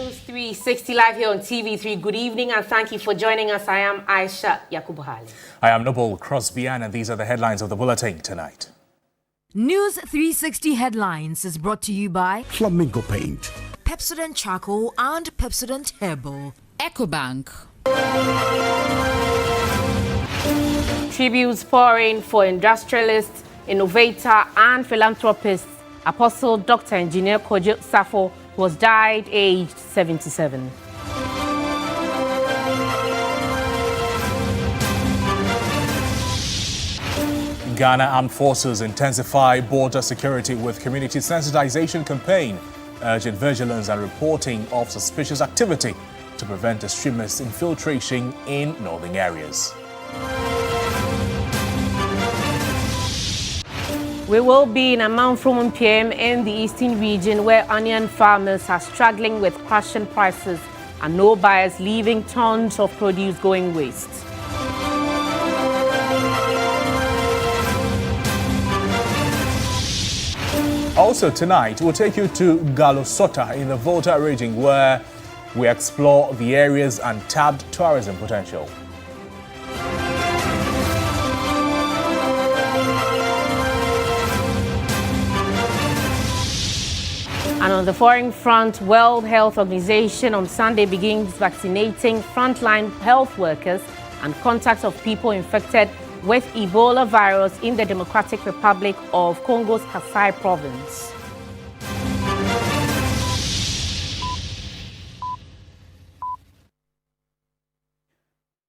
News 360 live here on TV3. Good evening and thank you for joining us. I am Ayisha Yakubu. I am Noble Crosby Annan, and these are the headlines of the bulletin tonight. News 360 headlines is brought to you by Flamingo Paint, Pepsodent Charcoal and Pepsodent Herbal, EcoBank. Tributes pouring for industrialists, innovator and philanthropist Apostle Dr. Engineer Kojo Safo, who was died aged 77. Ghana Armed Forces intensify border security with community sensitization campaign, urging vigilance and reporting of suspicious activity to prevent extremist infiltration in northern areas. We will be in Amanfrom PM in the eastern region where onion farmers are struggling with crushing prices and no buyers, leaving tons of produce going waste. Also tonight, we'll take you to Galosota in the Volta region where we explore the area's untapped tourism potential. And on the foreign front, World Health Organization on Sunday begins vaccinating frontline health workers and contacts of people infected with Ebola virus in the Democratic Republic of Congo's Kasai province.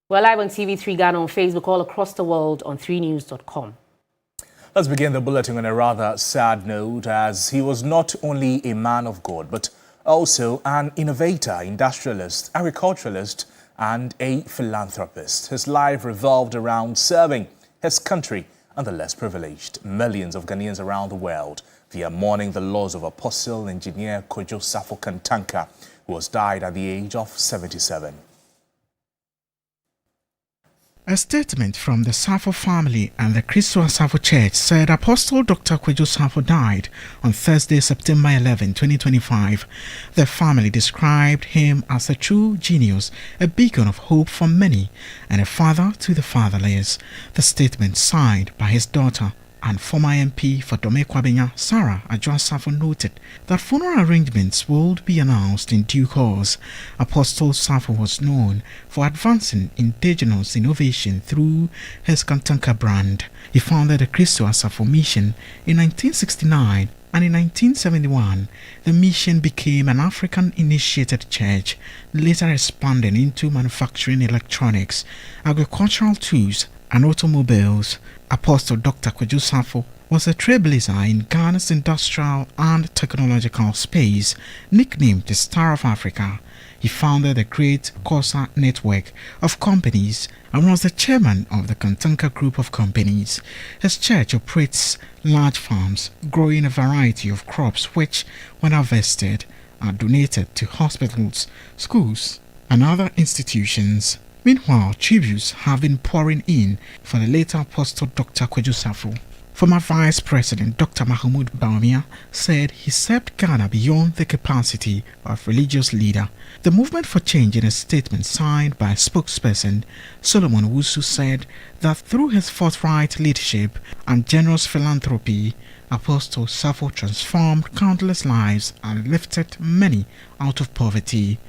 We're live on TV3 Ghana on Facebook, all across the world on 3news.com. Let's begin the bulletin on a rather sad note, as he was not only a man of God, but also an innovator, industrialist, agriculturalist, and a philanthropist. His life revolved around serving his country and the less privileged. Millions of Ghanaians around the world, they are mourning the loss of Apostle Engineer Kojo Safo Kantanka, who was died at the age of 77. A statement from the Safo family and the Christo Safo Church said Apostle Dr. Kojo Safo died on Thursday, September 11, 2025. The family described him as a true genius, a beacon of hope for many, and a father to the fatherless. The statement, signed by his daughter and former MP for Dome Kwabenya, Sarah Adjoa Safo, noted that funeral arrangements would be announced in due course. Apostle Safo was known for advancing indigenous innovation through his Kantanka brand. He founded the Christo Safo Mission in 1969, and in 1971, the mission became an African-initiated church, later expanding into manufacturing electronics, agricultural tools, and automobiles. Apostle Dr. Kojo Safo was a trailblazer in Ghana's industrial and technological space, nicknamed the Star of Africa. He founded the Great Kosa network of companies and was the chairman of the Kantanka Group of companies. His church operates large farms, growing a variety of crops which, when harvested, are donated to hospitals, schools, and other institutions. Meanwhile, tributes have been pouring in for the late Apostle Dr. Kojo Safo. Former Vice President Dr. Mahmoud Bawumia said he served Ghana beyond the capacity of religious leader. The Movement for Change, in a statement signed by a spokesperson, Solomon Wusu, said that through his forthright leadership and generous philanthropy, Apostle Safo transformed countless lives and lifted many out of poverty.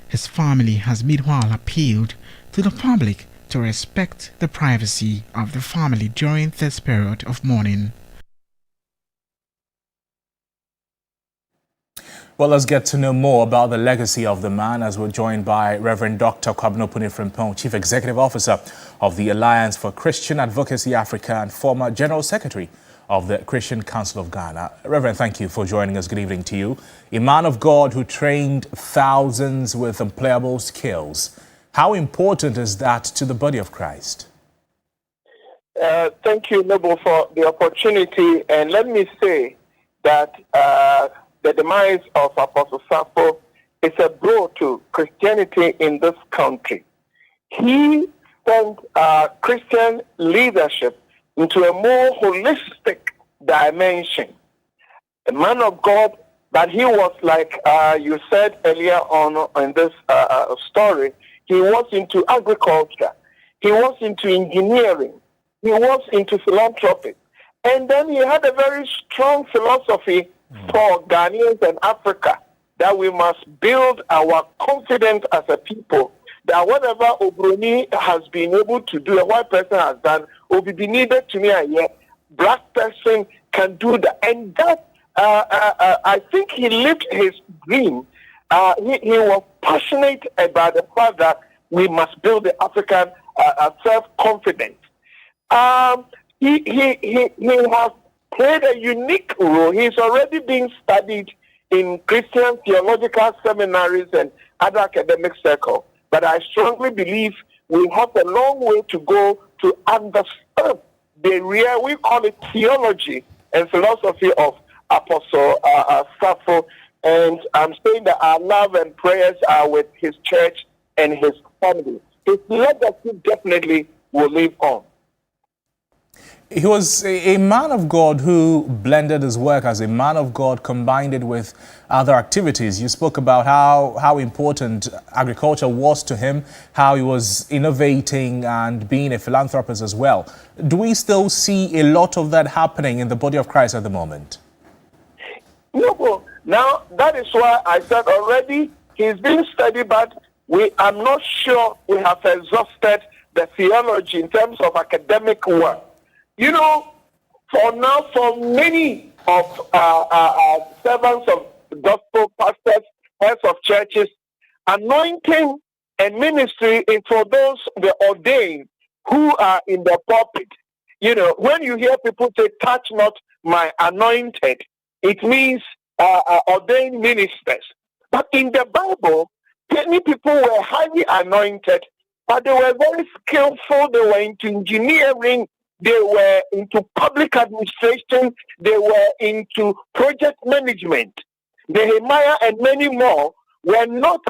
His family has meanwhile appealed to the public to respect the privacy of the family during this period of mourning. Well, let's get to know more about the legacy of the man as we're joined by Reverend Dr. Kwabena Frimpong, Chief Executive Officer of the Alliance for Christian Advocacy Africa and former General Secretary of the Christian Council of Ghana. Reverend, thank you for joining us. Good evening to you. A man of God who trained thousands with unplayable skills. How important is that to the body of Christ? Thank you, Noble, for the opportunity. And let me say that the demise of Apostle Safo is a blow to Christianity in this country. He sent Christian leadership into a more holistic dimension. A man of God But he was like you said earlier on in this story, he was into agriculture. He was into engineering. He was into philanthropy. And then he had a very strong philosophy for Ghanaians and Africa, that we must build our confidence as a people, that whatever Obroni has been able to do, a white person has done, will be needed to me, and yet black person can do that. And that, I think he lived his dream. He was passionate about the fact that we must build the African self-confidence. He has played a unique role. He's already been studied in Christian theological seminaries and other academic circles. But I strongly believe we have a long way to go to understand the real, we call it theology and philosophy of Apostle Sappho. And I'm saying that our love and prayers are with his church and his family. His legacy definitely will live on. He was a man of God who blended his work as a man of God, combined it with other activities. You spoke about how important agriculture was to him, how he was innovating and being a philanthropist as well. Do we still see a lot of that happening in the body of Christ at the moment? No. Now, that is why I said already he's being studied, but I'm not sure we have exhausted the theology in terms of academic work. You know, for now, for many of servants of the gospel, pastors, heads of churches, anointing and ministry is for those, the ordained, who are in the pulpit. You know, when you hear people say, touch not my anointed, it means ordained ministers. But in the Bible, many people were highly anointed, but they were very skillful. They were into engineering. They were into public administration. They were into project management. Nehemiah and many more were not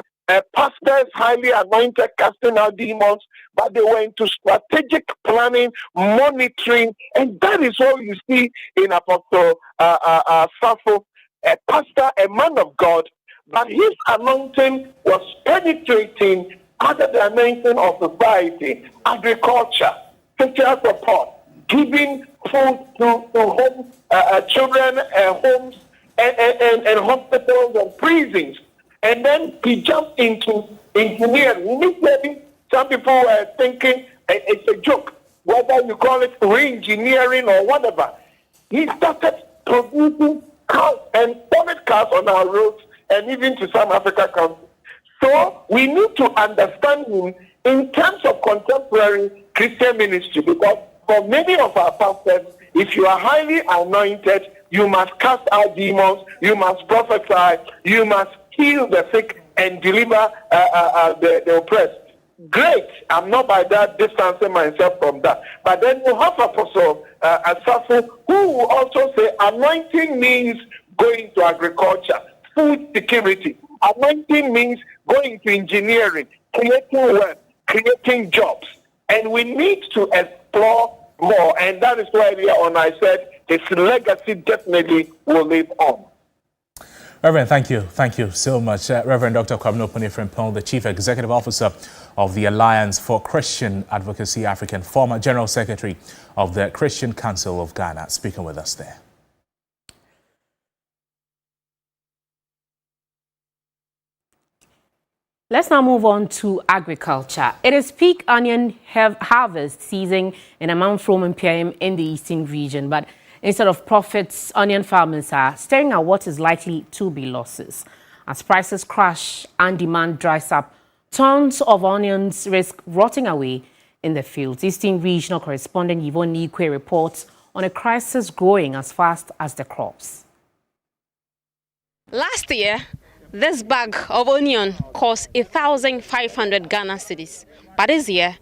pastors highly anointed casting out demons, but they were into strategic planning, monitoring, and that is what you see in Apostle Sappho, a pastor, a man of God, but his anointing was penetrating other dimensions of society, agriculture, social support, giving food to homes, children, homes, and hospitals and prisons. And then he jumped into engineering. Initially, some people were thinking it's a joke, whether you call it re-engineering or whatever. He started producing cars and solid cars on our roads and even to some African countries. So we need to understand him in terms of contemporary Christian ministry, because for many of our pastors, if you are highly anointed, you must cast out demons, you must prophesy, you must heal the sick and deliver the oppressed. Great. I'm not by that distancing myself from that. But then you have Apostle Sappho, who will also say anointing means going to agriculture, food security. Anointing means going to engineering, creating work, creating jobs. And we need to explore more. And that is why earlier on I said his legacy definitely will live on. Reverend, thank you. Thank you so much. Reverend Dr. Kwabena Opunifrimpong, the Chief Executive Officer of the Alliance for Christian Advocacy Africa, former General Secretary of the Christian Council of Ghana, speaking with us there. Let's now move on to agriculture. It is peak onion harvest season in Amanfrom and PIM in the eastern region, but instead of profits, onion farmers are staring at what is likely to be losses. As prices crash and demand dries up, tons of onions risk rotting away in the fields. Eastern Regional Correspondent Yvonne Nikwe reports on a crisis growing as fast as the crops. Last year, this bag of onion cost 1,500 Ghana cedis, but this year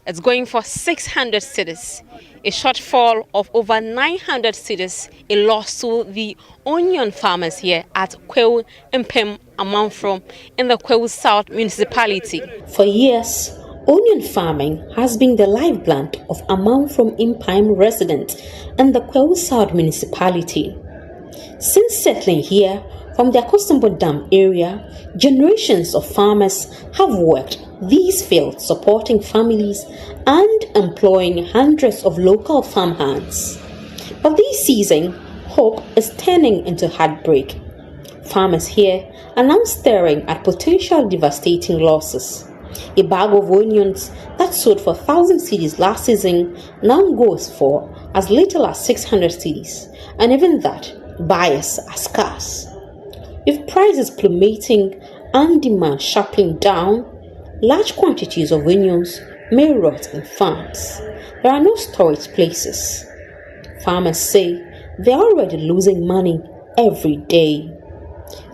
it's going for 600 cedis, a shortfall of over 900 cedis, a loss to the onion farmers here at Kwewu Mpem Amanfrom in the Kwewu South municipality. For years, onion farming has been the lifeblood of Amanfrom Mpem residents in the Kwewu South municipality. Since settling here From the Akosombo Dam area, generations of farmers have worked these fields, supporting families and employing hundreds of local farmhands. But this season, hope is turning into heartbreak. Farmers here are now staring at potential devastating losses. A bag of onions that sold for 1,000 cedis last season now goes for as little as 600 cedis, and even that, buyers are scarce. With prices plummeting and demand sharply down, large quantities of onions may rot in farms. There are no storage places. Farmers say they are already losing money every day.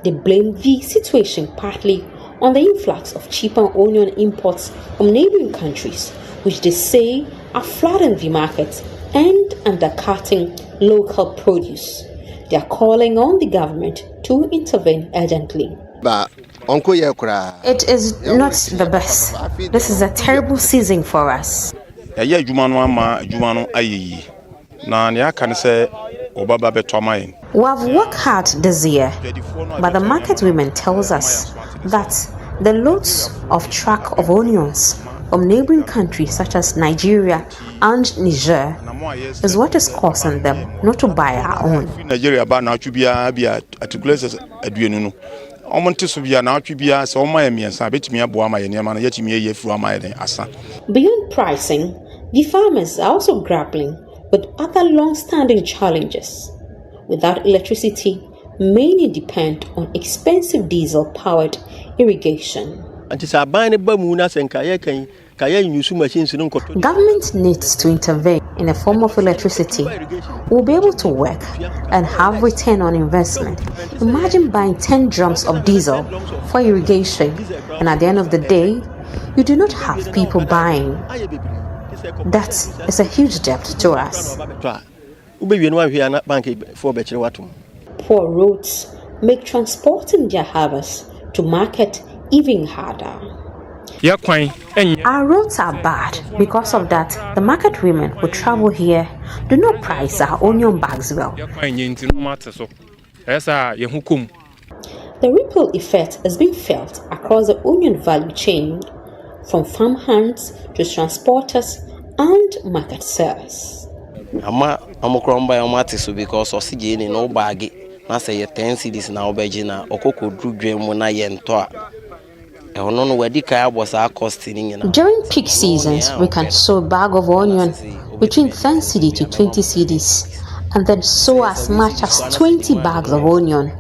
They blame the situation partly on the influx of cheaper onion imports from neighboring countries, which they say are flooding the market and undercutting local produce. They are calling on the government to intervene urgently. It is not the best. This is a terrible season for us. We have worked hard this year, but the market women tells us that the loads of truck of onions from neighboring countries such as Nigeria and Niger is what is causing them not to buy our own. Beyond pricing, the farmers are also grappling with other long-standing challenges. Without electricity, many depend on expensive diesel-powered irrigation. Government needs to intervene in the form of electricity. We'll be able to work and have return on investment. Imagine buying 10 drums of diesel for irrigation, and at the end of the day, you do not have people buying. That is a huge debt to us. Poor roads make transporting their harvest to market even harder. Our roads are bad. Because of that, the market women who travel here do not price our onion bags well. The ripple effect has been felt across the onion value chain, from farmhands to transporters and market sellers. Because oxygen no bag, na say 10 cedis na obejina okoko drudwem na yento. During peak seasons, we can sow a bag of onion between 10 cedi to 20 cedis, and then sow as much as 20 bags of onion.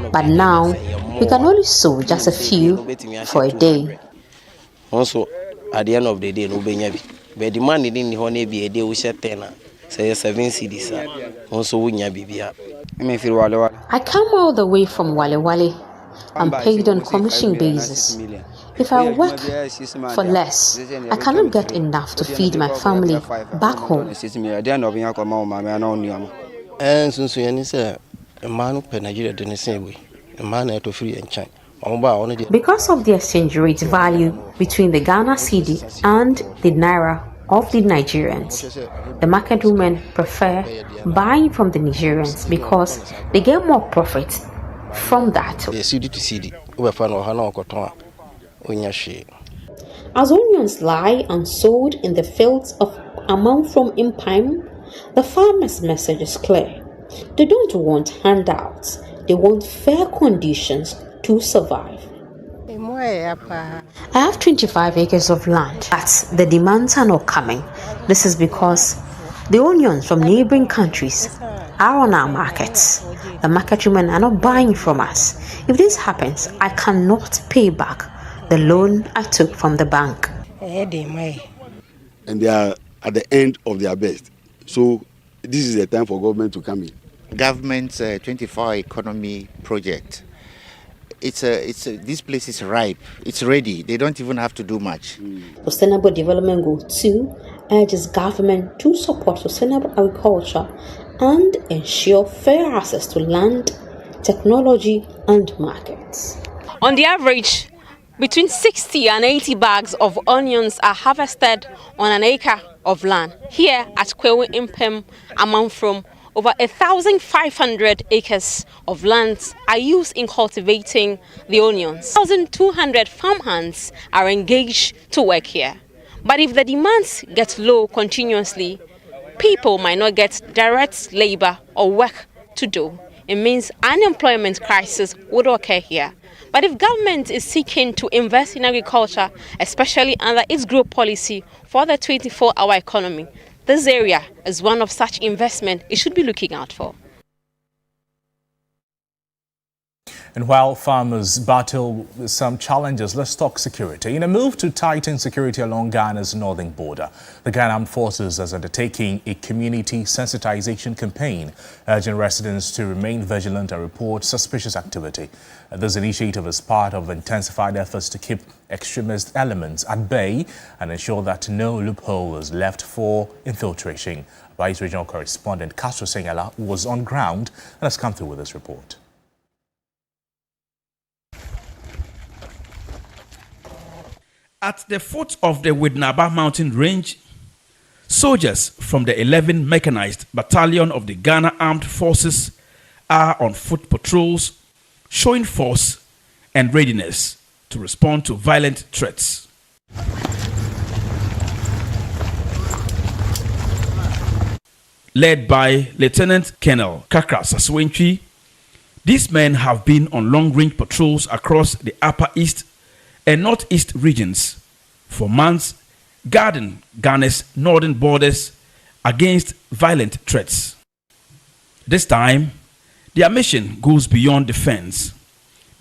But now, we can only sow just a few for a day. Also, at the end of the day, no benyabi. But the man didn't honey be a day we set 10. Say 7 cedis. Also, wunya bibia. I come all the way from Wale Wale. I'm paid on commission basis. If I work for less, I cannot get enough to feed my family back home. Because of the exchange rate value between the Ghana cedi and the naira of the Nigerians, the market women prefer buying from the Nigerians because they get more profit from that. As onions lie unsold in the fields of Amman from Impime, the farmers' message is clear. They don't want handouts, they want fair conditions to survive. I have 25 acres of land, but the demands are not coming. This is because the onions from neighboring countries are on our markets. The market women are not buying from us. If this happens, I cannot pay back the loan I took from the bank. And they are at the end of their best. So this is the time for government to come in. Government's 24-hour economy project. This place is ripe. It's ready. They don't even have to do much. Sustainable Development Goal 2 urges government to support sustainable agriculture and ensure fair access to land, technology, and markets. On the average, between 60 and 80 bags of onions are harvested on an acre of land here at Kwewu Impem, Amman from Over 1,500 acres of land are used in cultivating the onions. 1,200 farmhands are engaged to work here. But if the demands get low continuously, people might not get direct labor or work to do. It means unemployment crisis would occur here. But if government is seeking to invest in agriculture, especially under its growth policy for the 24-hour economy, this area is one of such investment it should be looking out for. And while farmers battle with some challenges, let's talk security. In a move to tighten security along Ghana's northern border, the Ghana Armed Forces is undertaking a community sensitization campaign, urging residents to remain vigilant and report suspicious activity. This initiative is part of intensified efforts to keep extremist elements at bay and ensure that no loophole is left for infiltration. Vice Regional Correspondent Castro Sengala was on ground and has come through with this report. At the foot of the Widnaba mountain range, soldiers from the 11th Mechanized Battalion of the Ghana Armed Forces are on foot patrols, showing force and readiness to respond to violent threats. Led by Lieutenant Colonel Kakra Saswentri, these men have been on long-range patrols across the Upper East and Northeast regions for months, guarding Ghana's northern borders against violent threats. This time, their mission goes beyond defense.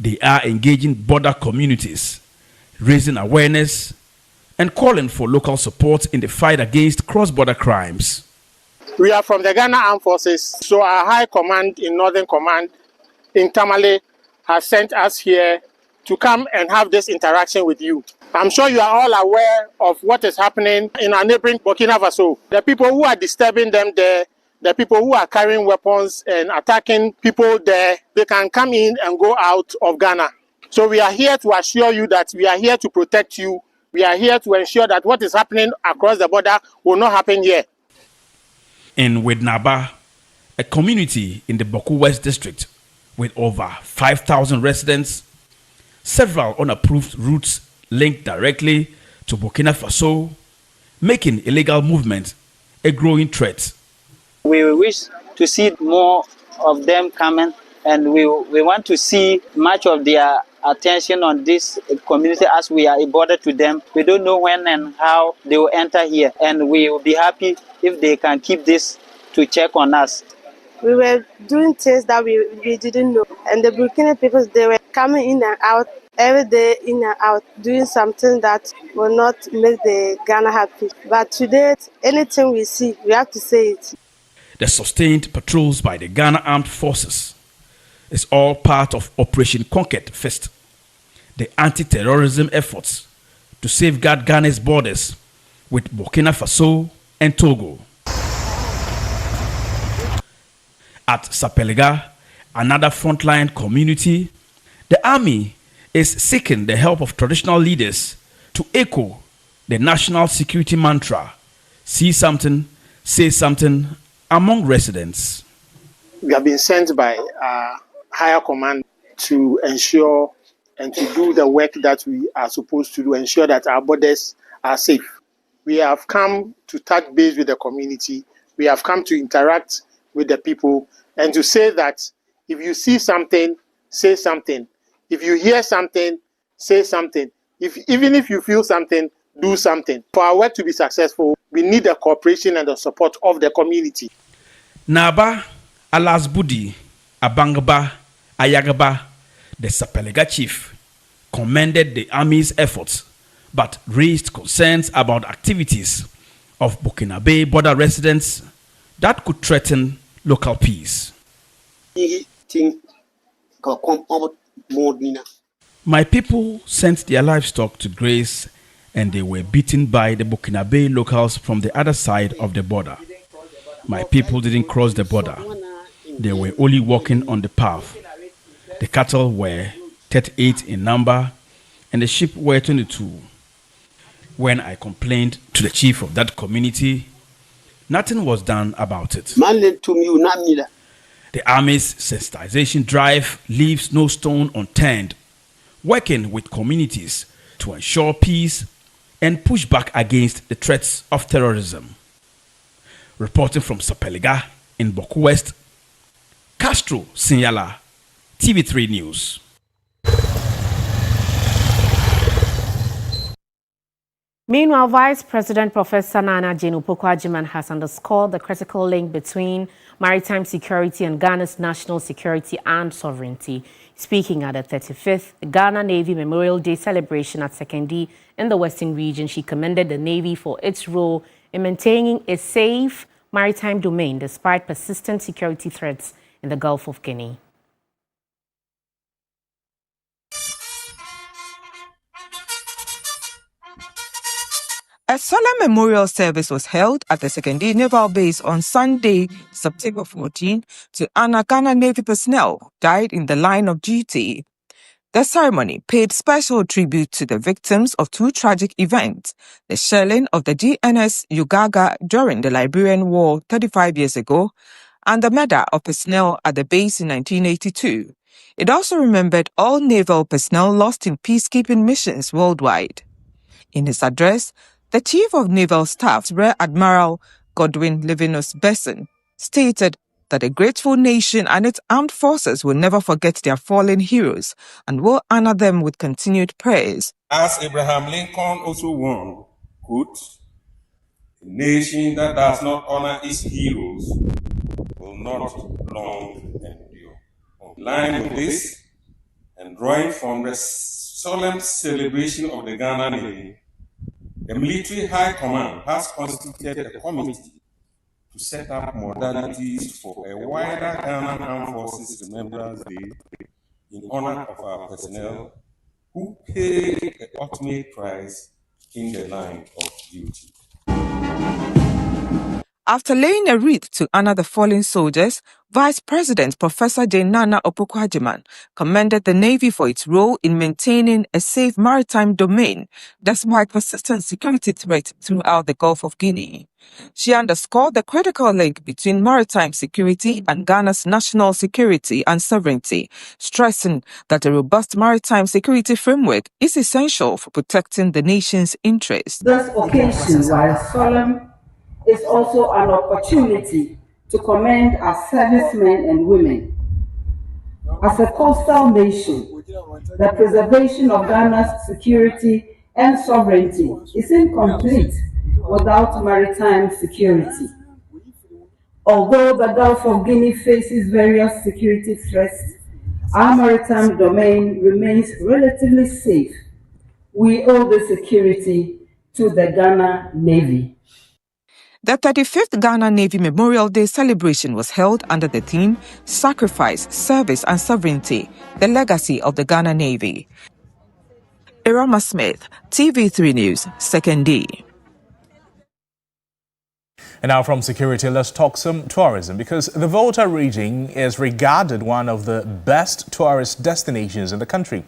They are engaging border communities, raising awareness, and calling for local support in the fight against cross-border crimes. We are from the Ghana Armed Forces, so our High Command in Northern Command in Tamale has sent us here to come and have this interaction with you. I'm sure you are all aware of what is happening in our neighboring Burkina Faso. The people who are disturbing them there, the people who are carrying weapons and attacking people there, they can come in and go out of Ghana. So we are here to assure you that we are here to protect you. We are here to ensure that what is happening across the border will not happen here. In Widnaba, a community in the Boku West district with over 5,000 residents, several unapproved routes linked directly to Burkina Faso, making illegal movement a growing threat. We wish to see more of them coming, and we want to see much of their attention on this community as we are a border to them. We don't know when and how they will enter here, and we will be happy if they can keep this to check on us. We were doing things that we didn't know, and the Burkina people, they were coming in and out every day, in and out, doing something that will not make the Ghana happy. But today, anything we see, we have to say it. The sustained patrols by the Ghana Armed Forces is all part of Operation Conquered Fist, the anti-terrorism efforts to safeguard Ghana's borders with Burkina Faso and Togo. At Sapelega, another frontline community, the army is seeking the help of traditional leaders to echo the national security mantra, see something, say something, among residents. We have been sent by our higher command to ensure and to do the work that we are supposed to do, ensure that our borders are safe. We have come to touch base with the community. We have come to interact with the people and to say that if you see something, say something. If you hear something, say something. Even if you feel something, do something. For our work to be successful, we need the cooperation and the support of the community. Naba, Alasbudi, Abangaba, Ayagaba, the Sapelega chief, commended the army's efforts, but raised concerns about activities of Burkinabe border residents that could threaten local peace. My people sent their livestock to graze and they were beaten by the Burkinabe locals from the other side of the border. My people didn't cross the border. They were only walking on the path. The cattle were 38 in number and the sheep were 22. When I complained to the chief of that community, nothing was done about it. The Army's sensitization drive leaves no stone unturned, working with communities to ensure peace and push back against the threats of terrorism. Reporting from Sapeliga in Boku West, Castro Sinyala, TV3 News. Meanwhile, Vice President Professor Nana Jane Opoku-Agyeman has underscored the critical link between maritime security and Ghana's national security and sovereignty. Speaking at the 35th Ghana Navy Memorial Day celebration at Sekondi in the Western region, she commended the Navy for its role in maintaining a safe maritime domain despite persistent security threats in the Gulf of Guinea. A solemn memorial service was held at the Sekondi Naval Base on Sunday, September 14, to honor Ghana Navy personnel who died in the line of duty. The ceremony paid special tribute to the victims of two tragic events: the shelling of the GNS Ugaga during the Liberian War 35 years ago, and the murder of personnel at the base in 1982. It also remembered all naval personnel lost in peacekeeping missions worldwide. In his address, the Chief of Naval Staff, Rear Admiral Godwin Livinus Besson, stated that a grateful nation and its armed forces will never forget their fallen heroes and will honor them with continued prayers. As Abraham Lincoln also warned, quote, "A nation that does not honor its heroes will not long endure." In line with this, and drawing from the solemn celebration of the Ghana Navy, the Military High Command has constituted a committee to set up modalities for a wider Ghana Armed Forces Remembrance Day in honor of our personnel who paid the ultimate price in the line of duty. After laying a wreath to honor the fallen soldiers, Vice President Professor Jane Nana Opoku-Agyeman commended the Navy for its role in maintaining a safe maritime domain despite persistent security threats throughout the Gulf of Guinea. She underscored the critical link between maritime security and Ghana's national security and sovereignty, stressing that a robust maritime security framework is essential for protecting the nation's interests. This occasion, while solemn, is also an opportunity to commend our servicemen and women. As a coastal nation, the preservation of Ghana's security and sovereignty is incomplete without maritime security. Although the Gulf of Guinea faces various security threats, our maritime domain remains relatively safe. We owe the security to the Ghana Navy. The 35th Ghana Navy Memorial Day celebration was held under the theme Sacrifice, Service and Sovereignty, the Legacy of the Ghana Navy. Irama Smith, TV3 News, Sekondi. And now from security, let's talk some tourism, because the Volta region is regarded one of the best tourist destinations in the country,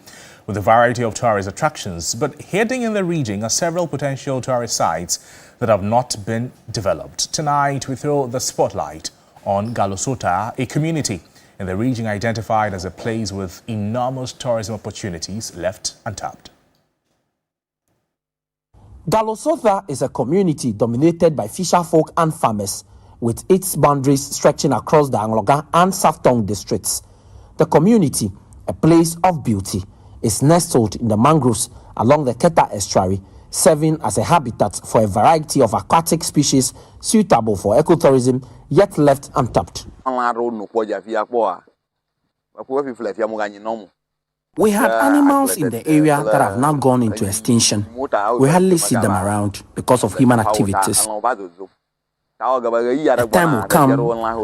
with a variety of tourist attractions. But hidden in the region are several potential tourist sites that have not been developed. Tonight, we throw the spotlight on Galosota, a community in the region identified as a place with enormous tourism opportunities left untapped. Galosota is a community dominated by fisherfolk and farmers, with its boundaries stretching across the Angloga and Saftong districts. The community, a place of beauty, is nestled in the mangroves along the Keta estuary, serving as a habitat for a variety of aquatic species suitable for ecotourism, yet left untapped. We had animals in the area that have now gone into extinction. We hardly see them around because of human activities. A time will come,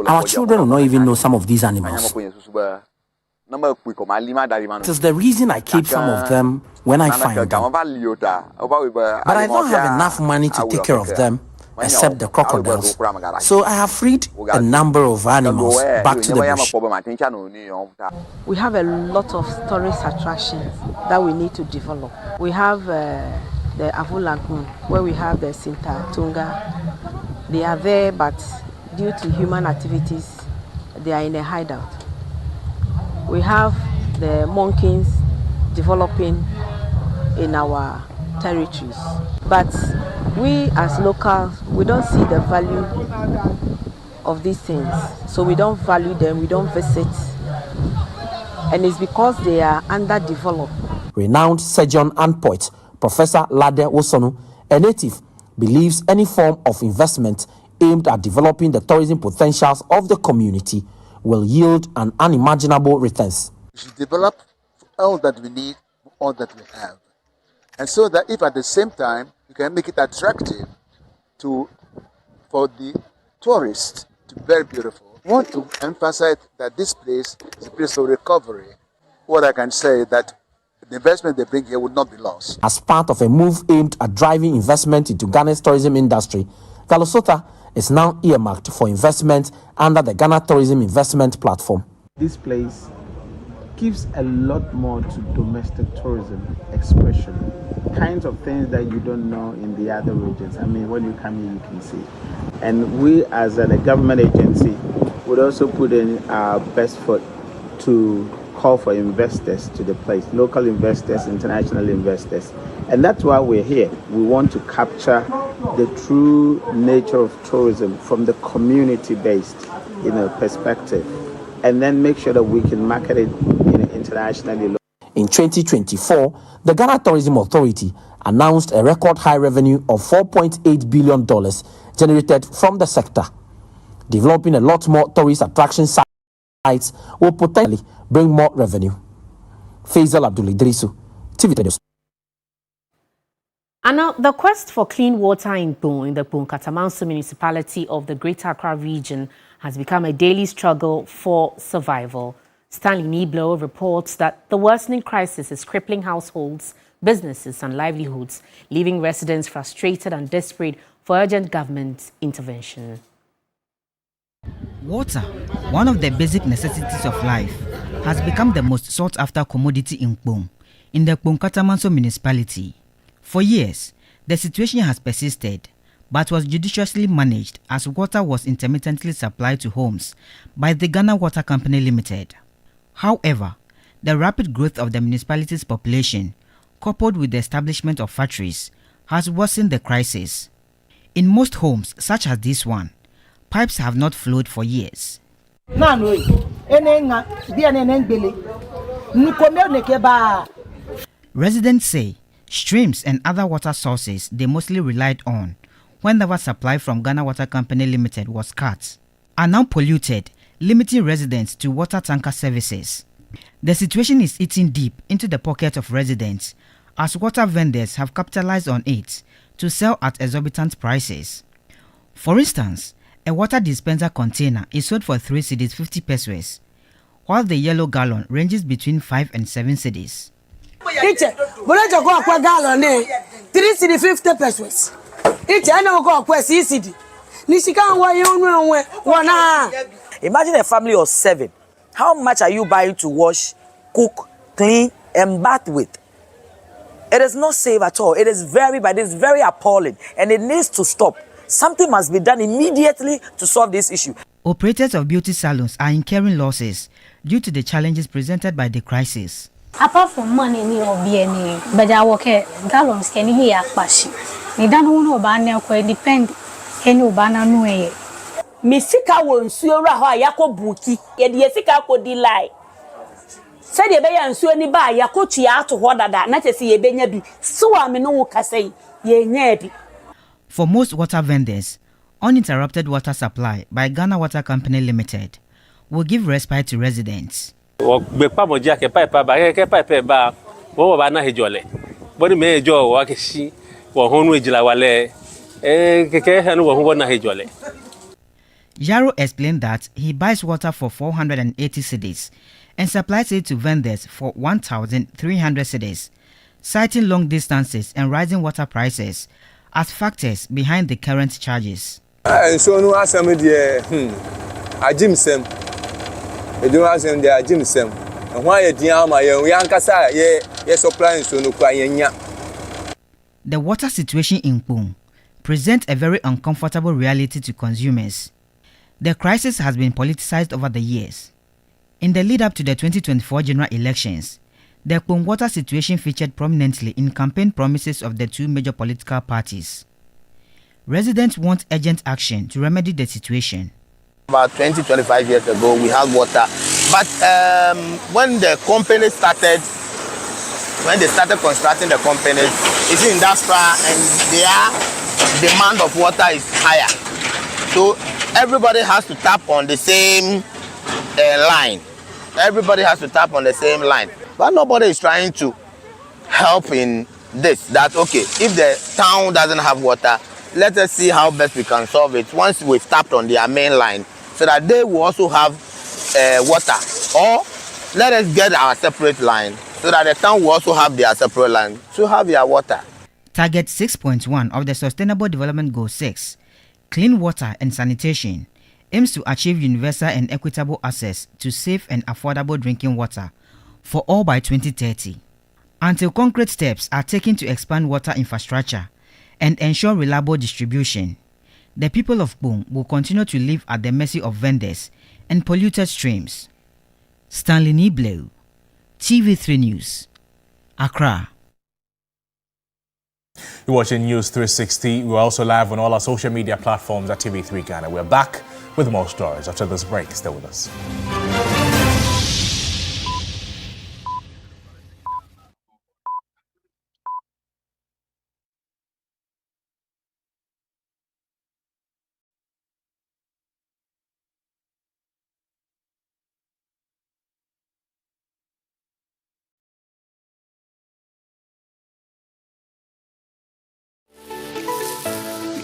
our children will not even know some of these animals. It is the reason I keep some of them when I find them. But I don't have enough money to take care of them, except the crocodiles. So I have freed a number of animals back to the bush. We have a lot of tourist attractions that we need to develop. We have the Avu Lagoon, where we have the Sinta Tunga, They are there, but due to human activities, they are in a hideout. We have the monkeys developing in our territories, but we as locals, we don't see the value of these things, so we don't value them, we don't visit, and it's because they are underdeveloped. Renowned surgeon and poet Professor Lade Wosonu, a native, believes any form of investment aimed at developing the tourism potentials of the community will yield an unimaginable returns. We should develop all that we need, all that we have. And so that if at the same time we can make it attractive for the tourists to be very beautiful, I want to emphasize that this place is a place of recovery. What I can say is that the investment they bring here would not be lost. As part of a move aimed at driving investment into Ghana's tourism industry, Galosota is now earmarked for investment under the Ghana Tourism Investment Platform. This place gives a lot more to domestic tourism, especially kinds of things that you don't know in the other regions. I mean, when you come here, you can see. And we, as a government agency, would also put in our best foot to call for investors to the place, local investors, international investors. And that's why we're here. We want to capture the true nature of tourism from the community-based, perspective, and then make sure that we can market it internationally. In 2024, the Ghana Tourism Authority announced a record high revenue of $4.8 billion generated from the sector. Developing a lot more tourist attraction sites will potentially bring more revenue. Faisal Abdul Idrisu, TV News. And now, the quest for clean water in the Katamanso municipality of the Greater Accra region has become a daily struggle for survival. Stanley Niblo reports that the worsening crisis is crippling households, businesses and livelihoods, leaving residents frustrated and desperate for urgent government intervention. Water, one of the basic necessities of life, has become the most sought-after commodity in Kpong, in the Kpong-Katamanso municipality. For years, the situation has persisted, but was judiciously managed as water was intermittently supplied to homes by the Ghana Water Company Limited. However, the rapid growth of the municipality's population, coupled with the establishment of factories, has worsened the crisis. In most homes, such as this one, pipes have not flowed for years. Residents say streams and other water sources they mostly relied on whenever supply from Ghana Water Company Limited was cut are now polluted, limiting residents to water tanker services. The situation is eating deep into the pocket of residents as water vendors have capitalized on it to sell at exorbitant prices. For instance, a water dispenser container is sold for 3 cedis 50 pesos, while the yellow gallon ranges between 5 and 7 cedis. Each gallon 3 cedis 50 pesos. Each go 6 cedis. Imagine a family of 7. How much are you buying to wash, cook, clean, and bath with? It is not safe at all. It is very appalling, and it needs to stop. Something must be done immediately to solve this issue. Operators of beauty salons are incurring losses due to the challenges presented by the crisis. Apart from money, but I work at gallons can hear pashi. You don't know about now, depend any ubana no way. Misika won suora ho ayako buki ye de sika akodi lai se de be ya nsuo ni ba ayako tua ato ho dada na tese ye benya bi so ame no wo kasai ye nya bi. For most water vendors, uninterrupted water supply by Ghana Water Company Limited will give respite to residents. Be pa moja ke pipe ba ke pipe ba wo ba na hejole boni me ejo wa ke shi wo honu ejila wale ke hanu wo ho na hejole. Yaro explained that he buys water for 480 cedis and supplies it to vendors for 1,300 cedis, citing long distances and rising water prices as factors behind the current charges. So no asem dey ajim sem. E do asem dey ajim sem. And why e dia ma ye yankasa ye supply so no kwa yenya. The water situation in Kpong present a very uncomfortable reality to consumers. The crisis has been politicized over the years. In the lead-up to the 2024 general elections, the Kpong water situation featured prominently in campaign promises of the two major political parties. Residents want urgent action to remedy the situation. About 20-25 years ago, we had water. But when they started constructing the companies, it's industrial and their demand of water is higher. So everybody has to tap on the same line. Everybody has to tap on the same line. But nobody is trying to help in this. That, okay, if the town doesn't have water, let us see how best we can solve it once we've tapped on their main line so that they will also have water. Or let us get our separate line so that the town will also have their separate line to have their water. Target 6.1 of the Sustainable Development Goal 6, Clean Water and Sanitation, aims to achieve universal and equitable access to safe and affordable drinking water for all by 2030. Until concrete steps are taken to expand water infrastructure and ensure reliable distribution, the people of Kpong will continue to live at the mercy of vendors and polluted streams. Stanley Niblo, TV3 News, Accra. You're watching News 360. We're also live on all our social media platforms at TV3 Ghana. We're back with more stories after this break. Stay with us.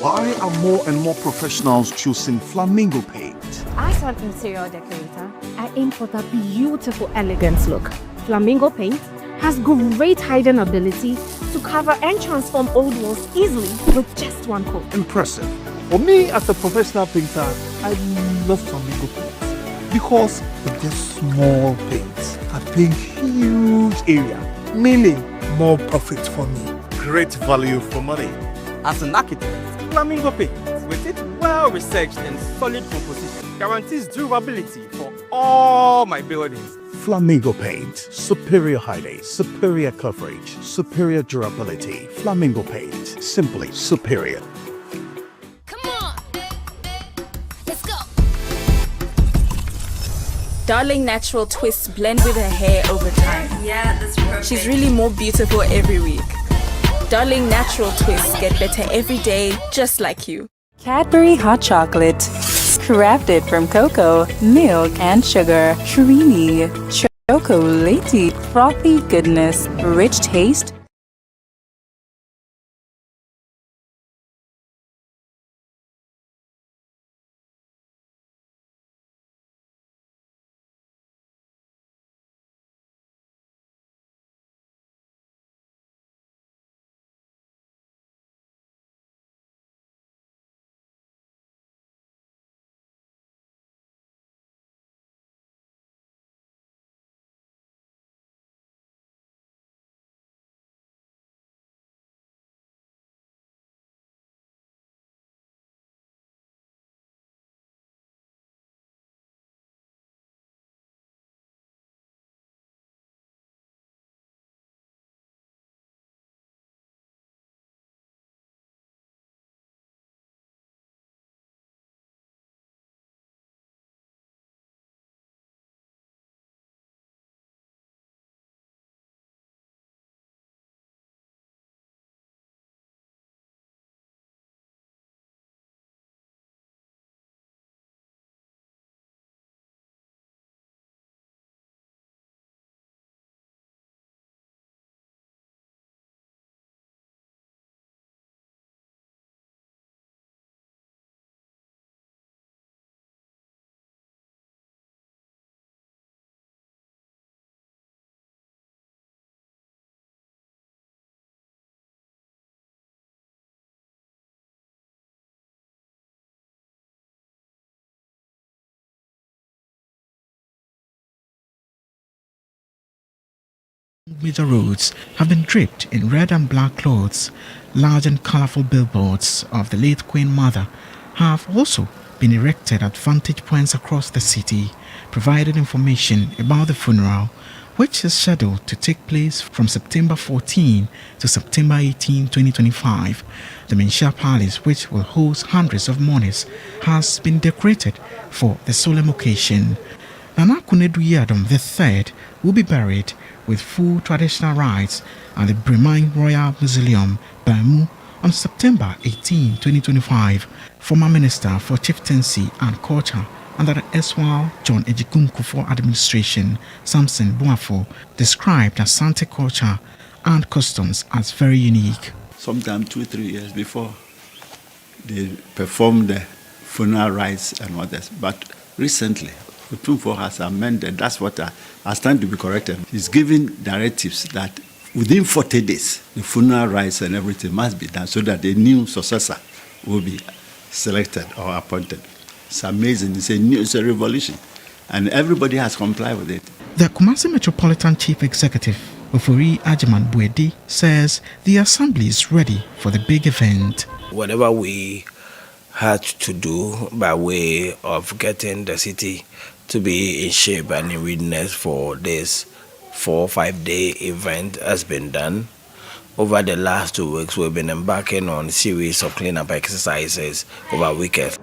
Why are more and more professionals choosing Flamingo paint? As an interior decorator, I aim for that beautiful, elegant look. Flamingo paint has great hiding ability to cover and transform old walls easily with just one coat. Impressive. For me, as a professional painter, I love Flamingo paints because with just small paints, I paint huge area, meaning more profit for me. Great value for money. As an architect, Flamingo paint, with its well-researched and solid composition, guarantees durability for all my buildings. Flamingo paint, superior hiding, superior coverage, superior durability. Flamingo paint, simply superior. Come on, let's go. Darling natural twists blend with her hair over time. Yeah, that's perfect. She's really more beautiful every week. Darling natural twists get better every day, just like you. Cadbury Hot Chocolate. Crafted from cocoa, milk, and sugar. Creamy, chocolatey, frothy goodness, rich taste. Major roads have been draped in red and black cloths Large and colorful billboards of the late Queen Mother have also been erected at vantage points across the city, providing information about the funeral, which is scheduled to take place from September 14 to September 18, 2025. The Menchia Palace, which will host hundreds of mourners, has been decorated for the solemn occasion. Nana Kunedu Yadom III will be buried with full traditional rites at the Bremain Royal Mausoleum, Bamu, on September 18, 2025. Former Minister for Chieftaincy and Culture under the erstwhile John Ejikun Kufuor administration, Samson Boafo, described Asante culture and customs as very unique. Sometime 2-3 years before, they performed the funeral rites and others. But recently, Otumfuo has amended. That's what I stand to be corrected. He's giving directives that within 40 days, the funeral rites and everything must be done so that a new successor will be selected or appointed. It's amazing. It's a revolution. And everybody has complied with it. The Kumasi Metropolitan Chief Executive, Ofori Ajiman Buedi, says the assembly is ready for the big event. Whatever we had to do by way of getting the city to be in shape and in readiness for this 4 or 5 day event has been done. Over the last 2 weeks, we've been embarking on a series of cleanup exercises over weekends.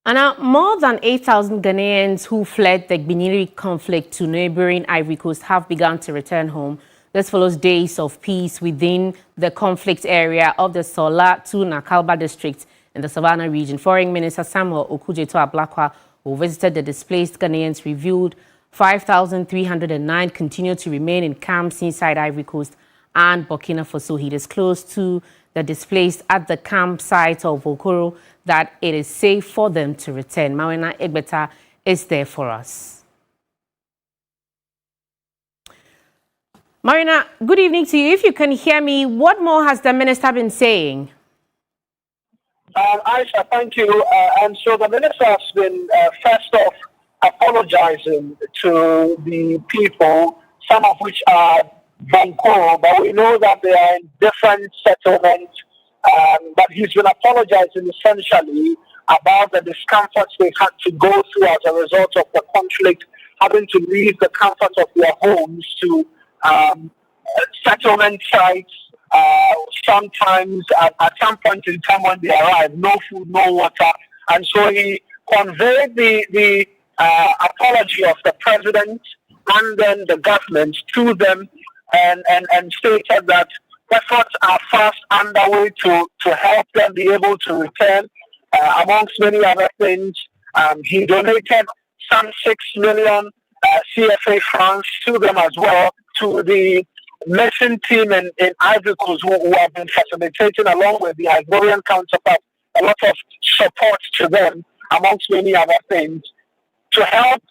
And now, more than 8,000 Ghanaians who fled the Gbiniri conflict to neighboring Ivory Coast have begun to return home. This follows days of peace within the conflict area of the Sola to Nakalba district in the Savannah region. Foreign Minister Samuel Okudzeto Ablakwa, who visited the displaced Ghanaians, revealed 5,309 continue to remain in camps inside Ivory Coast and Burkina Faso. He disclosed to the displaced at the campsite of Okoro that it is safe for them to return. Marina Egbeta is there for us. Marina, good evening to you. If you can hear me, what more has the minister been saying? Ayisha, thank you. And so the minister has been first off apologizing to the people, some of which are Bankoro, but we know that they are in different settlements. But he's been apologizing essentially about the discomforts they had to go through as a result of the conflict, having to leave the comfort of their homes to settlement sites. Sometimes at some point in time when they arrive, no food, no water. And so he conveyed the apology of the president and then the government to them and stated that efforts are fast underway to help them be able to return. Amongst many other things, he donated some 6 million CFA francs to them as well, to the mission team in Ivory Coast who have been facilitating along with the Ivorian counterpart a lot of support to them, amongst many other things, to help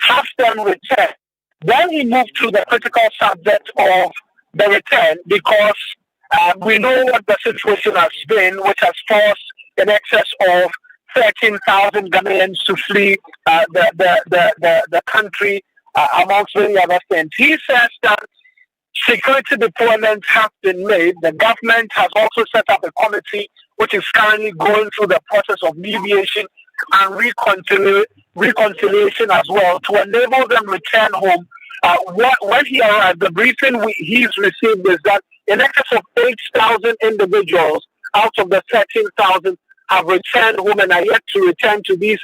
have them return. Then he moved to the critical subject of the return because we know what the situation has been, which has forced in excess of 13,000 Ghanaians to flee the country, amongst many other things. He says that security deployments have been made. The government has also set up a committee which is currently going through the process of mediation and reconciliation as well to enable them return home. When he arrived, the briefing he's received is that in excess of 8,000 individuals out of the 13,000 have returned home and are yet to return to these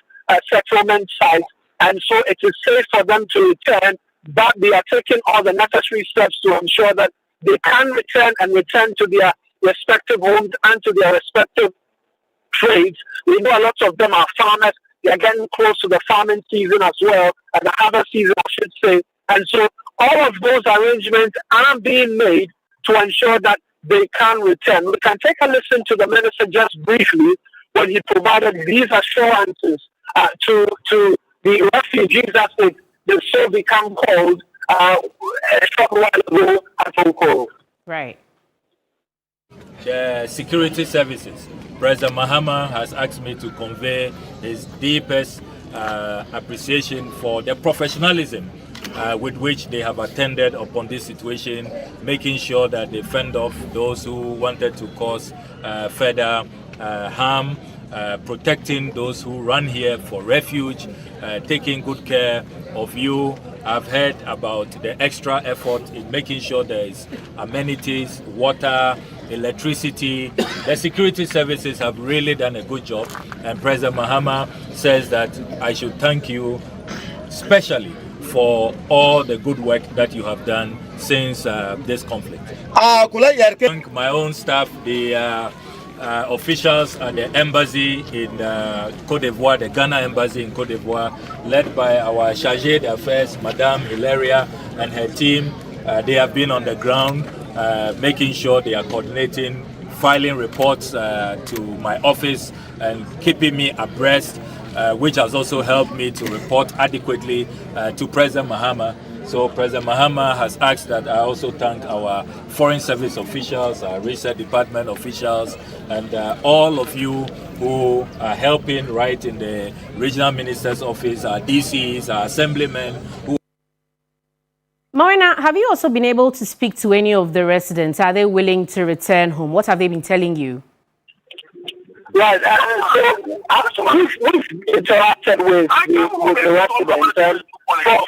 settlement sites. And so it is safe for them to return, but they are taking all the necessary steps to ensure that they can return and return to their respective homes and to their respective trades. We know a lot of them are farmers. They are getting close to the farming season as well, and the harvest season, I should say. And so all of those arrangements are being made to ensure that they can return. We can take a listen to the minister just briefly when he provided these assurances to the refugees that they so become called a short while ago at Okoro. Right. The security services. President Mahama has asked me to convey his deepest appreciation for the professionalism with which they have attended upon this situation, making sure that they fend off those who wanted to cause further harm, protecting those who run here for refuge, taking good care of you. I've heard about the extra effort in making sure there is amenities, water, electricity. The security services have really done a good job, and President Mahama says that I should thank you especially for all the good work that you have done since this conflict. Thank my own staff, the officials at the embassy in Cote d'Ivoire, the Ghana embassy in Cote d'Ivoire, led by our chargée d'affaires, Madame Hilaria, and her team. They have been on the ground, making sure they are coordinating, filing reports to my office and keeping me abreast, which has also helped me to report adequately to President Mahama. So President Mahama has asked that I also thank our foreign service officials, our research department officials, and all of you who are helping right in the regional minister's office, our DCs, our assemblymen. Marina, have you also been able to speak to any of the residents? Are they willing to return home? What have they been telling you? Right, so we've interacted with the residents, and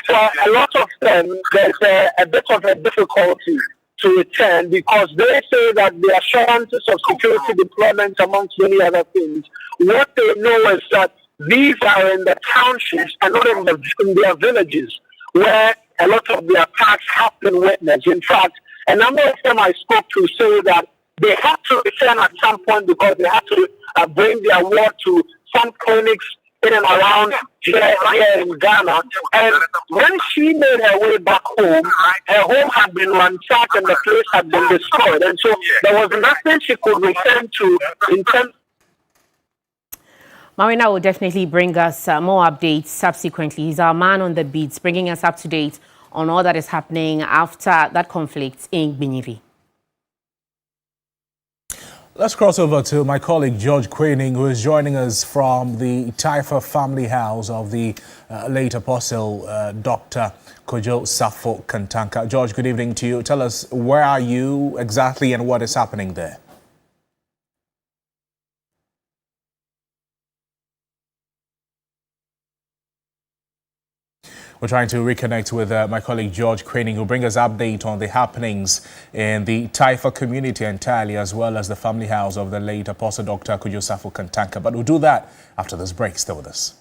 for a lot of them, there's a bit of a difficulty to return because they say that the assurances of security deployment, amongst many other things, what they know is that these are in the townships and not in their villages where a lot of the attacks have been witnessed. In fact, a number of them I spoke to say that they had to return at some point because they had to bring their ward to some clinics in and around here in Ghana. And when she made her way back home, her home had been ransacked and the place had been destroyed. And so there was nothing she could return to in terms. Marina will definitely bring us more updates subsequently. He's our man on the beats, bringing us up to date on all that is happening after that conflict in Binivi. Let's cross over to my colleague George Quaining, who is joining us from the Taifa family house of the late apostle Dr. Kojo Safo Kantanka. George, good evening to you. Tell us, where are you exactly and what is happening there? We're trying to reconnect with my colleague George Quaining, who will bring us update on the happenings in the Taifa community entirely, as well as the family house of the late Apostle Dr. Kojo Safo Kantanka. But we'll do that after this break. Stay with us.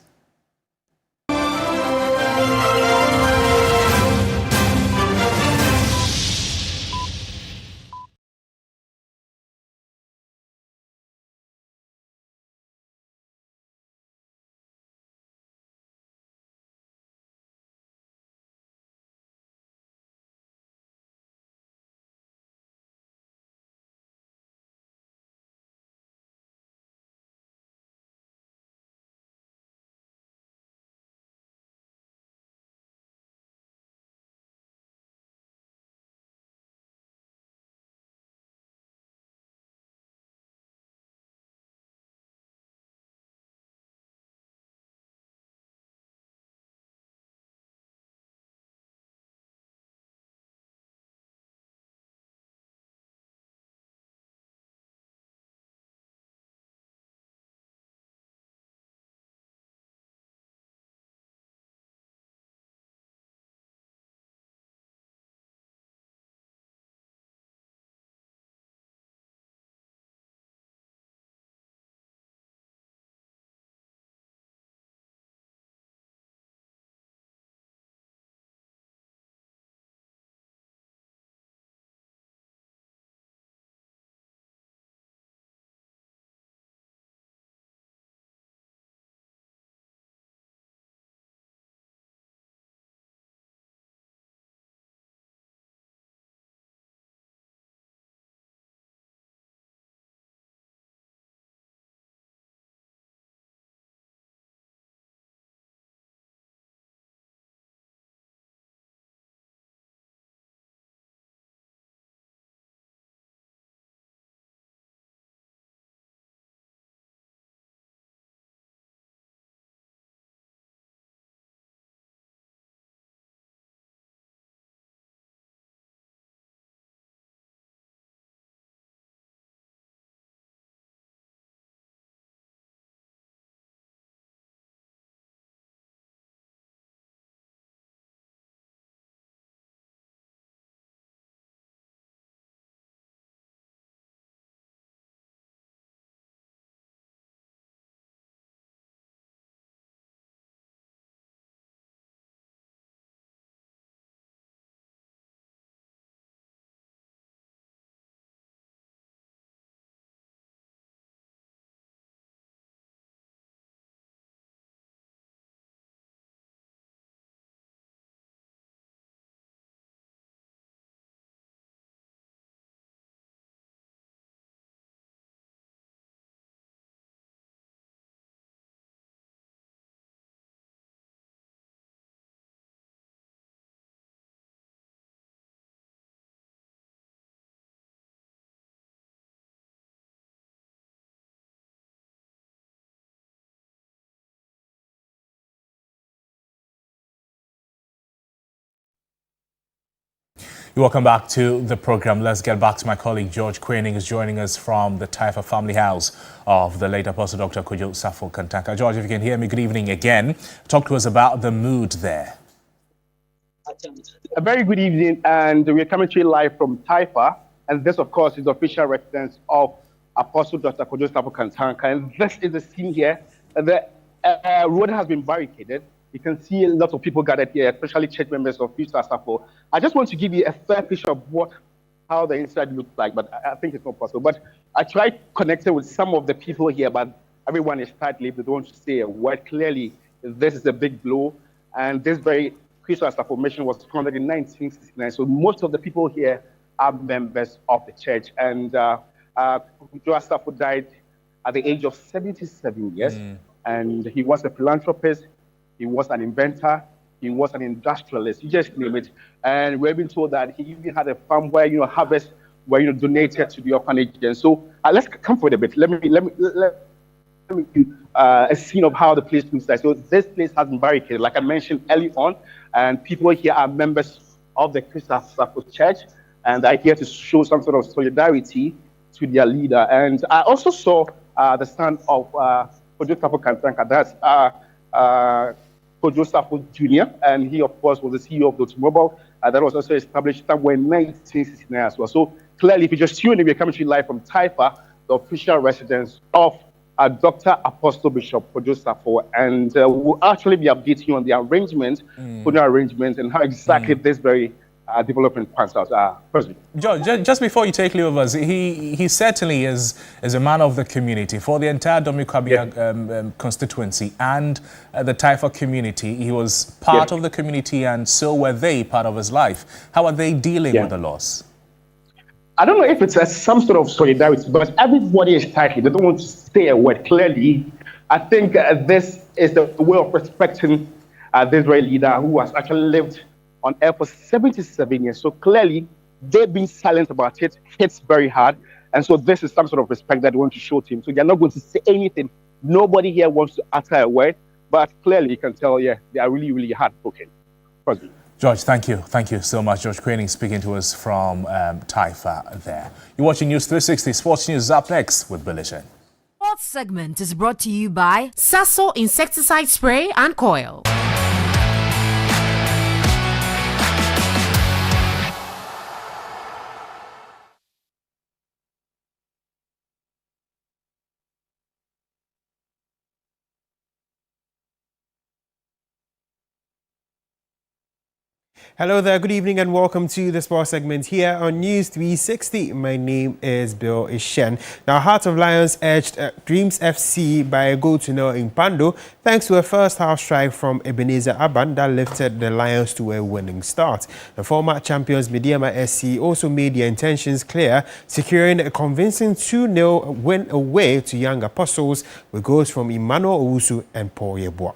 Welcome back to the program. Let's get back to my colleague George Quaining, who's joining us from the Taifa family house of the late Apostle Dr. Kojo Safo Kantanka. George, if you can hear me, good evening again. Talk to us about the mood there. A very good evening, and we're coming to you live from Taifa. And this, of course, is the official residence of Apostle Dr. Kojo Safo Kantanka. And this is the scene here. The road has been barricaded. You can see a lot of people gathered here, especially church members of Ayisha Yakubu. I just want to give you a fair picture of how the inside looks like, but I think it's not possible. But I tried connecting with some of the people here, but everyone is tight-lipped. They don't want to say a word. Clearly, this is a big blow. And this very Ayisha Yakubu formation was founded in 1969. So most of the people here are members of the church. And Kojo Safo died at the age of 77 years. And he was a philanthropist. He was an inventor. He was an industrialist. You just name it. And we've been told that he even had a farm where harvest were donated to the orphanage. And so let's come forward a bit. Let me a scene of how the place looks like. So this place has been barricaded, like I mentioned early on, and people here are members of the Ayisha Yakubu Church, and they're here to show some sort of solidarity to their leader. And I also saw the son of Kojo Safo Kantanka. That's Kojo Safo Jr., and he, of course, was the CEO of Dot Mobile. That was also established somewhere in 1969 as well. So clearly, if you just tune in, we're coming to you live from Taifa, the official residence of Dr. Apostle Bishop Kojo Safo, and we'll actually be updating you on the arrangement, and how exactly this very development pans out. George, just before you take leave of us, he certainly is a man of the community. For the entire Domikabia constituency and the Taifa community, he was part of the community, and so were they part of his life. How are they dealing with the loss? I don't know if it's some sort of solidarity, but everybody is tightly. They don't want to say a word clearly. I think this is the way of respecting this very leader who has actually lived on air for 77 years. So clearly, they've been silent about it. Hits very hard. And so this is some sort of respect that they want to show to him. So they're not going to say anything. Nobody here wants to utter a word. But clearly, you can tell, they are really, really heartbroken. George, thank you. Thank you so much. George Quaining speaking to us from Taifa there. You're watching News 360. Sports News is up next with Bulletin. Sports segment is brought to you by Sasso Insecticide Spray and Coil. Hello there, good evening and welcome to the sports segment here on News 360. My name is Bill Ishen. Now, Heart of Lions edged Dreams FC by a goal to nil in Pando thanks to a first half strike from Ebenezer Aban that lifted the Lions to a winning start. The former champions Mediama SC also made their intentions clear, securing a convincing 2-0 win away to Young Apostles with goals from Emmanuel Owusu and Paul Yeboah.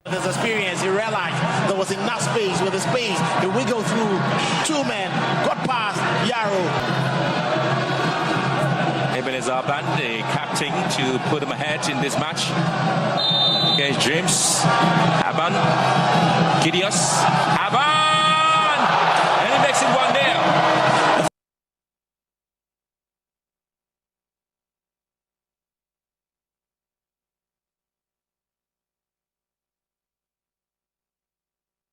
His experience, he realized there was enough space. With the space, he wiggled through two men, got past Yarrow. Ebenezer Aban, the captain, to put him ahead in this match against Dreams. Aban, Gideos, Aban, and he makes it 1-0.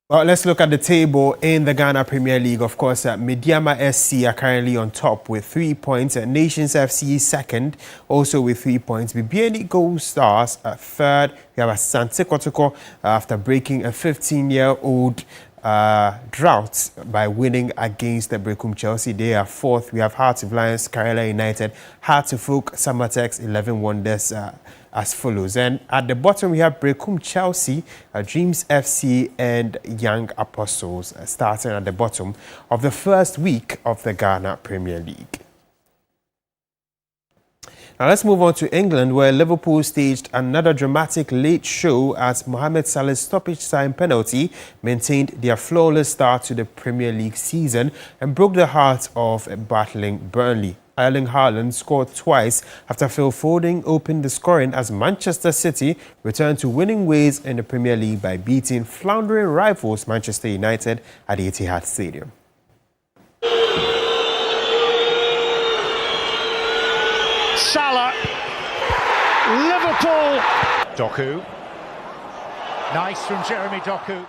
Well, let's look at the table in the Ghana Premier League. Of course, Mediama SC are currently on top with 3 points. Nations FC second, also with 3 points. Bibiani Gold Stars third. We have Asante Kotoko after breaking a 15-year-old drought by winning against the Brekum Chelsea. They are fourth. We have Heart of Lions, Karela United, Heart of Folk, Samatex, 11 Wonders as follows. And at the bottom, we have Brekum Chelsea, Dreams FC, and Young Apostles starting at the bottom of the first week of the Ghana Premier League. Now let's move on to England, where Liverpool staged another dramatic late show as Mohamed Salah's stoppage time penalty maintained their flawless start to the Premier League season and broke the heart of battling Burnley. Erling Haaland scored twice after Phil Foden opened the scoring as Manchester City returned to winning ways in the Premier League by beating floundering rivals Manchester United at the Etihad Stadium. Doku. Nice from Jeremy Doku.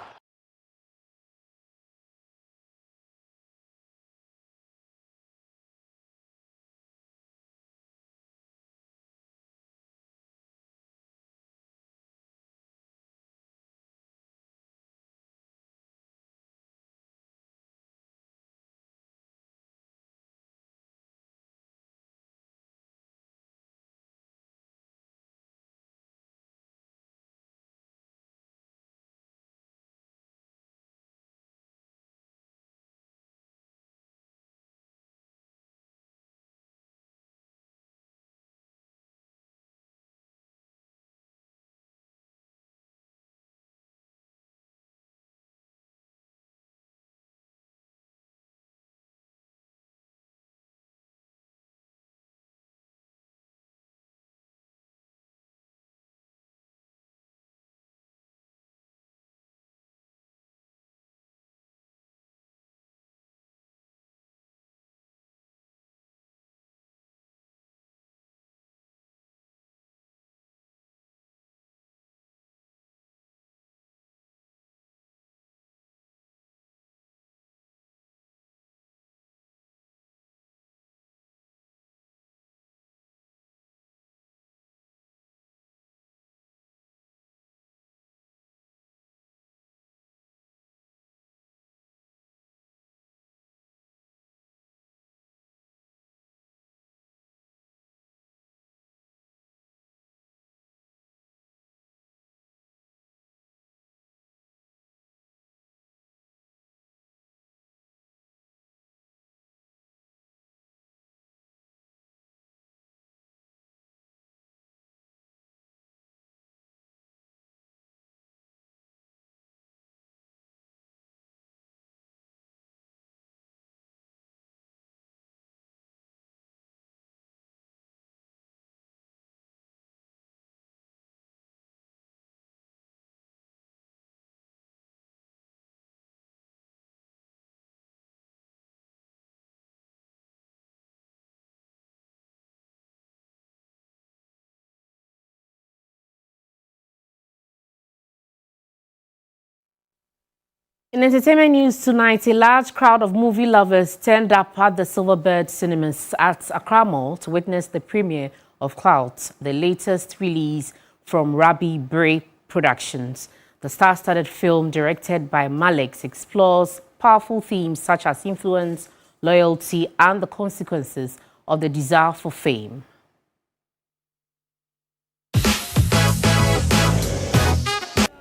In entertainment news tonight, a large crowd of movie lovers turned up at the Silverbird Cinemas at Accra Mall to witness the premiere of Clout, the latest release from Rabi Bray Productions. The star-studded film, directed by Malex, explores powerful themes such as influence, loyalty, and the consequences of the desire for fame.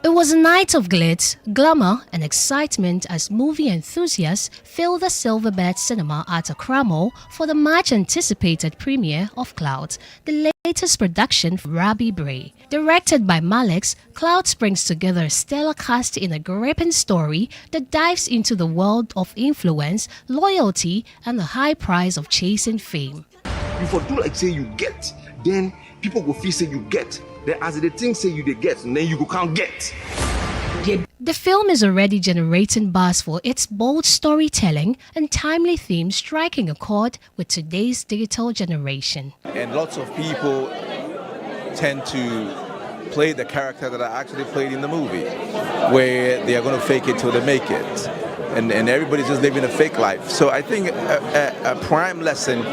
It was a night of glitz, glamour and excitement as movie enthusiasts filled the Silverbird Cinema at Accra Mall for the much-anticipated premiere of Clout, the latest production from Rabi Bray. Directed by Malex, Clout brings together a stellar cast in a gripping story that dives into the world of influence, loyalty and the high price of chasing fame. You for do like say you get, then people will feel say you get. Then as the thing say you they get, and then you go can't get. The film is already generating buzz for its bold storytelling and timely themes, striking a chord with today's digital generation. And lots of people tend to play the character that are actually played in the movie, where they are going to fake it till they make it. And everybody's just living a fake life. So I think a prime lesson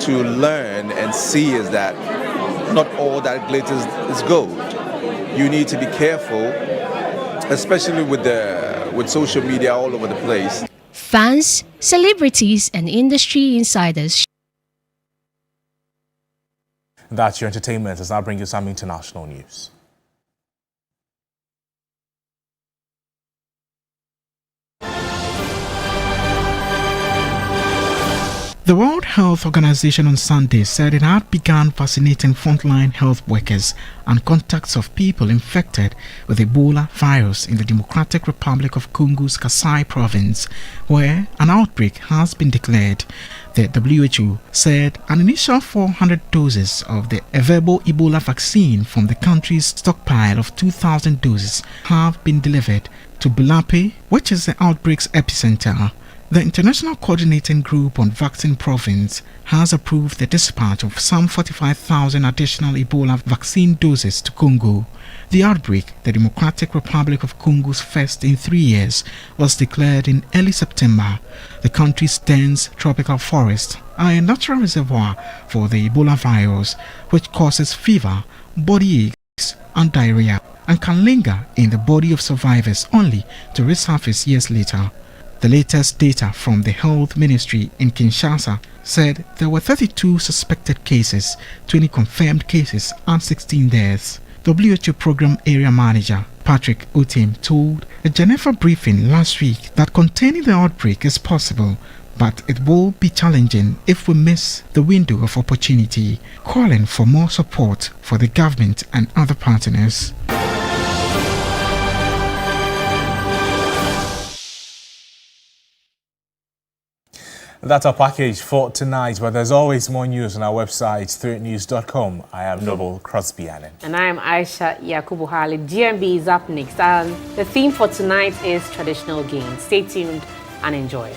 to learn and see is that not all that glitters is gold. You need to be careful, especially with social media all over the place. Fans, celebrities, and industry insiders. That's your entertainment. Let's now bring you some international news. The World Health Organization on Sunday said it had begun vaccinating frontline health workers and contacts of people infected with Ebola virus in the Democratic Republic of Congo's Kasai province, where an outbreak has been declared. The WHO said an initial 400 doses of the available Ebola vaccine from the country's stockpile of 2,000 doses have been delivered to Bulape, which is the outbreak's epicenter. The International Coordinating Group on Vaccine Province has approved the dispatch of some 45,000 additional Ebola vaccine doses to Congo. The outbreak, the Democratic Republic of Congo's first in 3 years, was declared in early September. The country's dense tropical forests are a natural reservoir for the Ebola virus, which causes fever, body aches, and diarrhea, and can linger in the body of survivors only to resurface years later. The latest data from the Health Ministry in Kinshasa said there were 32 suspected cases, 20 confirmed cases, and 16 deaths. WHO Program Area Manager Patrick Otim told a Geneva briefing last week that containing the outbreak is possible, but it will be challenging if we miss the window of opportunity, calling for more support for the government and other partners. That's our package for tonight, but there's always more news on our website, 3news.com. I am Noble Crosby Annan. And I am Ayisha Yakubu. GMB is up next. And the theme for tonight is traditional games. Stay tuned and enjoy.